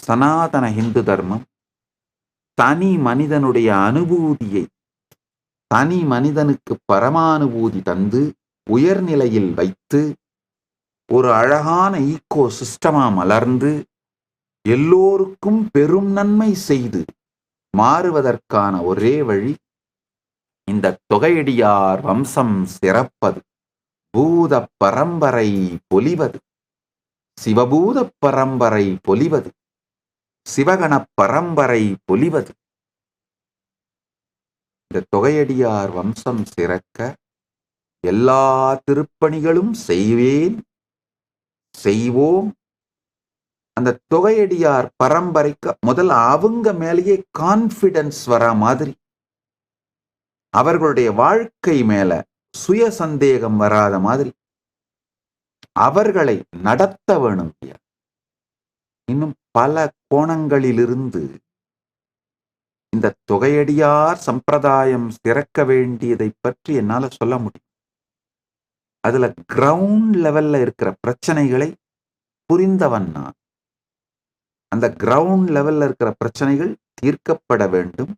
சனாதன இந்து தர்மம் தனி மனிதனுடைய அனுபூதியை, தனி மனிதனுக்கு பரமானுபூதி தந்து உயர்நிலையில் வைத்து ஒரு அழகான ஈகோ சிஸ்டமா மலர்ந்து எல்லோருக்கும் பெரும் நன்மை செய்து மாறுவதற்கான ஒரே வழி இந்த தொகையடியார் வம்சம் சிறப்பது, பூத பரம்பரை பொலிவது, சிவபூத பரம்பரை பொலிவது, சிவகண பரம்பரை பொலிவது. இந்த தொகையடியார் வம்சம் சிறக்க எல்லா திருப்பணிகளும் செய்வேன், செய்வோம். அந்த தொகையடியார் பரம்பரைக்கு முதல்ல அவங்க மேலேயே கான்பிடன்ஸ் வர மாதிரி, அவர்களுடைய வாழ்க்கை மேல சுய சந்தேகம் வராத மாதிரி அவர்களை நடத்த வேணும். இன்னும் பல கோணங்களிலிருந்து இந்த தொகையடியார் சம்பிரதாயம் சிறக்க வேண்டியதை பற்றி என்னால சொல்ல முடியும். அதுல கிரவுண்ட் லெவல்ல இருக்கிற பிரச்சனைகளை புரிந்தவன் நான். அந்த கிரவுண்ட் லெவல்ல இருக்கிற பிரச்சனைகள் தீர்க்கப்பட வேண்டும்.